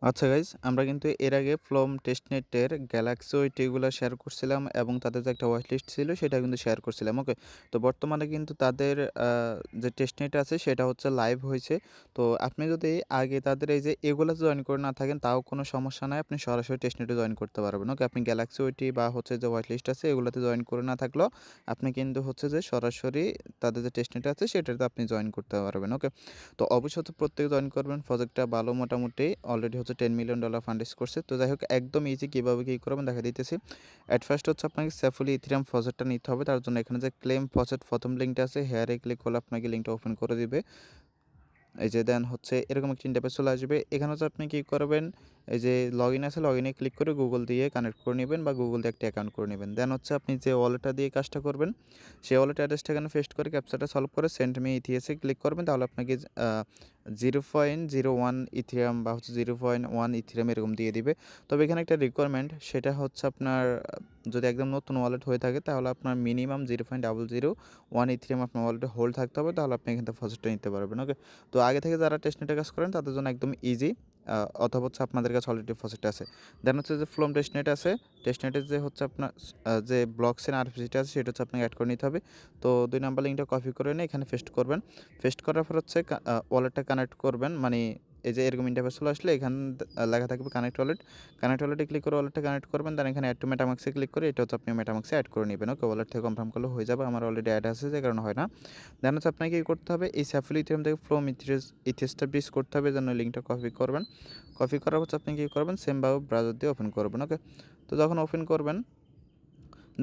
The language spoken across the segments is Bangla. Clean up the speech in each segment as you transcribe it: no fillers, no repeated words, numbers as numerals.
আচ্ছা গাইজ, আমরা কিন্তু এর আগে ফ্লম টেস্টনেটের গ্যালাক্সি ওইটিগুলো শেয়ার করছিলাম এবং তাদের যে একটা ওয়াচ লিস্ট ছিল সেটা কিন্তু শেয়ার করছিলাম। ওকে, তো বর্তমানে কিন্তু তাদের যে টেস্টনেট আছে সেটা হচ্ছে লাইভ হয়েছে। তো আপনি যদি আগে তাদের এই যে এগুলোতে জয়েন করে না থাকেন তাও কোনো সমস্যা নাই, আপনি সরাসরি টেস্টনেটে জয়েন করতে পারবেন। ওকে, আপনি গ্যালাক্সি ওইটি বা হচ্ছে যে ওয়াচ লিস্ট আছে এগুলোতে জয়েন করে না থাকলেও আপনি কিন্তু হচ্ছে যে সরাসরি তাদের যে টেস্টনেট আছে সেটাতে আপনি জয়েন করতে পারবেন। ওকে, তো অবশ্যই তো প্রত্যেকে জয়েন করবেন। প্রজেক্টটা ভালো, মোটামুটি অলরেডি হচ্ছে $10 মিলিয়ন ফান্ড রেজ করছে। তো যাই হোক, একদম ইজি কীভাবে কী করবেন দেখা দিতেছি। অ্যাট ফার্স্ট হচ্ছে আপনাকে সেফুলি ইথেরিয়াম প্রজেক্টটা নিতে হবে। তার জন্য এখানে যে ক্লেম প্রজেক্ট প্রথম লিঙ্কটা আছে, হেয়ারে ক্লিক করলে আপনাকে লিঙ্কটা ওপেন করে দিবে। এই যে দেন হচ্ছে এরকম একটা ইন্টারফেস চলে আসবে। এখানে হচ্ছে আপনি কী করবেন, এই যে লগইন আছে লগইনে ক্লিক করে গুগল দিয়ে কানেক্ট করে নেবেন বা গুগল দিয়ে একটা অ্যাকাউন্ট করে নেবেন। দেন হচ্ছে আপনি যে ওয়ালেটটা দিয়ে কাজটা করবেন সেই ওয়ালেট অ্যাড্রেসটা এখানে পেস্ট করে ক্যাপচাটা সলভ করে সেন্ড মি ইথিএসে ক্লিক করবেন। তাহলে আপনাকে 0.01 ইথিরিয়াম বা হচ্ছে 0.1 ইথিরিয়াম এরকম দিয়ে দিবে। তবে এখানে একটা রিকোয়ারমেন্ট, সেটা হচ্ছে আপনার যদি একদম নতুন ওয়ালেট হয়ে থাকে তাহলে আপনার মিনিমাম 0.001 ইথিরিয়াম আপনার ওয়ালেটে হোল্ড থাকতে হবে, তাহলে আপনি এখান থেকে প্রজেক্টটা নিতে পারবেন। ওকে, তো আগে থেকে যারা টেস্টনেটে কাজ করেন তাদের জন্য একদম ইজি, অথবা হচ্ছে আপনাদের কাছে অলরেডি প্রজেক্ট আছে। দেন হচ্ছে যে ফ্লম টেস্টনেট আছে, টেস্টনেটের যে হচ্ছে আপনার যে ব্লকচেন আরপিসিটা আছে সেটা হচ্ছে আপনাকে অ্যাড করে নিতে হবে। তো 2 নাম্বার লিঙ্কটা কপি করে নিয়ে এখানে পেস্ট করবেন। পেস্ট করার পর হচ্ছে ওয়ালেটটা কানেক্ট করবেন, মানে এই যে এরকম ইন্টারফেস চলে আসলে এখানে লেখা থাকবে কানেক্ট ওয়ালেট। কানেক্ট ওয়ালেটে ক্লিক করে ওয়ালেটটা কানেক্ট করবেন। দেন এখানে অ্যাড টু মেটামাক্সে ক্লিক করে এটা হচ্ছে আপনি মেটামাক্সে অ্যাড করে নেবেন। ওকে, ওয়ালেট থেকে কনফার্ম করলে হয়ে যাবে। আমার অলরেডি অ্যাড আছে যে কারণে হয় না। দেন হচ্ছে আপনাকে কী করতে হবে, এই স্যাফুলি ইথিরিয়াম থেকে ফ্লম ইথিএসটা ব্রিজ করতে হবে, জন্য লিঙ্কটা কপি করবেন। কপি করার হচ্ছে আপনি কী করবেন, সেমভাবে ব্রাউজার দিয়ে ওপেন করবেন। ওকে, তো যখন ওপেন করবেন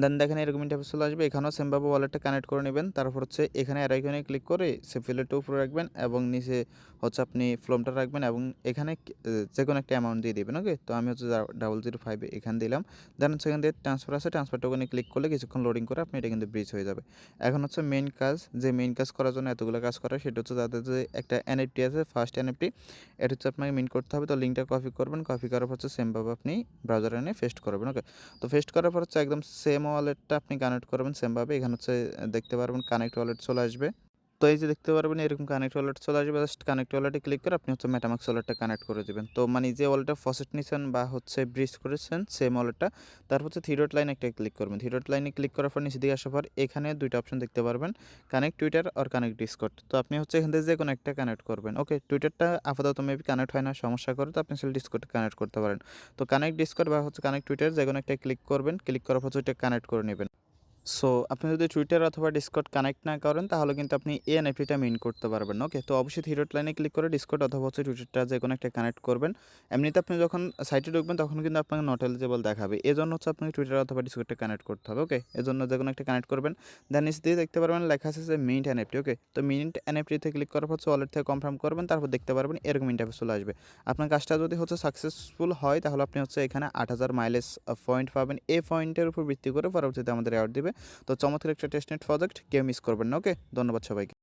দেন দেখেন এরকম ইন্টারফেস চলে আসবে। এখানেও সেমভাবে ওয়ালেটটা কানেক্ট করে নেবেন। তারপর হচ্ছে এখানে অ্যারো আইকনে ক্লিক করে সেফিলেটটা উপরে রাখবেন এবং নিচে হচ্ছে আপনি ফ্লমটা রাখবেন এবং এখানে যে কোনো একটা অ্যামাউন্ট দিয়ে দেবেন। ওকে, তো আমি হচ্ছে 005 এখানে দিলাম। দেন হচ্ছে এখান দিয়ে ট্রান্সফার আছে, ট্রান্সফারটা ওখানে ক্লিক করলে কিছুক্ষণ লোডিং করে আপনি এটা কিন্তু ব্রিজ হয়ে যাবে। এখন হচ্ছে মেইন কাজ, যে মেইন কাজ করার জন্য এতগুলো কাজ করা, সেটা হচ্ছে তাদের যে একটা এনএফটি আছে, ফার্স্ট এনএফটি, এটা হচ্ছে আপনাকে মিন্ট করতে হবে। তো লিঙ্কটা কপি করবেন, কপি করার পর হচ্ছে সেমভাবে আপনি ব্রাউজারে এনে পেস্ট করবেন। ওকে, তো পেস্ট করার পর হচ্ছে একদম সেম ওয়ালেটটা আপনি কানেক্ট করবেন সেমভাবে। এখানে হচ্ছে দেখতে পারবেন কানেক্ট ওয়ালেট চলে আসবে। তো এই যে দেখতে পারবেন এরকম কানেক্ট ওয়ালেট চলে আসবে। জাস্ট কানেক্ট ওয়ালেটে ক্লিক করে আপনি হচ্ছে মেটামাক্স ওয়ালেটটা কানেক্ট করে দিবেন। তো মানে যে ওয়ালেটটা ফসেট নিছেন বা হচ্ছে ব্রিজ করেছেন সেম ওয়ালেটটা, তারপর হচ্ছে থ্রি ডট লাইন একটা ক্লিক করবেন। থ্রি ডট লাইনে ক্লিক করার পর নিচে দিকে আসার পর এখানে দুইটা অপশন দেখতে পারবেন, কানেক্ট টুইটার আর কানেক্ট ডিসকর্ড। তো আপনি হচ্ছে এখান থেকে যে কোনো একটা কানেক্ট করবেন। ওকে, টুইটারটা আপাতত মেবি কানেক্ট হয় না, সমস্যা করে, তো আপনি সেল ডিসকর্ড কানেক্ট করতে পারেন। তো কানেক্ট ডিসকর্ড বা হচ্ছে কানেক্ট টুইটার যে কোনো একটা ক্লিক করবেন, ক্লিক করার পর ওইটা কানেক্ট করে নেবেন। সো আপনি যদি টুইটার অথবা ডিসকর্ড কানেক্ট না করেন তাহলে কিন্তু আপনি এই এনএফটিটা মিন্ট করতে পারবেন না। ওকে, তো অবশ্যই থ্রি ডট লাইনে ক্লিক করে ডিসকর্ড অথবা হচ্ছে টুইটারটা যে কোনো একটা কানেক্ট করবেন। এমনিতে আপনি যখন সাইটে ঢুকবেন তখন কিন্তু আপনাকে নট এলিজেবল দেখাবে, এজন্য হচ্ছে আপনাকে টুইটার অথবা ডিসকর্ডটা কানেক্ট করতে হবে। ওকে, এজন্য যে কোনো একটা কানেক্ট করবেন। দেন নিচে দিয়ে দেখতে পারবেন লেখা আছে যে মিন্ট এনএফটি। ওকে, তো মিন্ট এনএফটিতে ক্লিক করার পর ওয়ালেট থেকে কনফার্ম করবেন, তারপর দেখতে পারবেন এরকম ইন্টারফেস চলে আসবে। আপনার কাজটা যদি হচ্ছে সাকসেসফুল হয় তাহলে আপনি হচ্ছে এখানে 8000 মাইলেজ পয়েন্ট পাবেন। এই পয়েন্টের উপর ভিত্তি করে পরবর্তীতে আমাদের অ্যাওয়ার্ড দিবে। তো চমৎকার একটা টেস্টনেট প্রজেক্ট, কেউ মিস করবেন না। ওকে, ধন্যবাদ সবাইকে।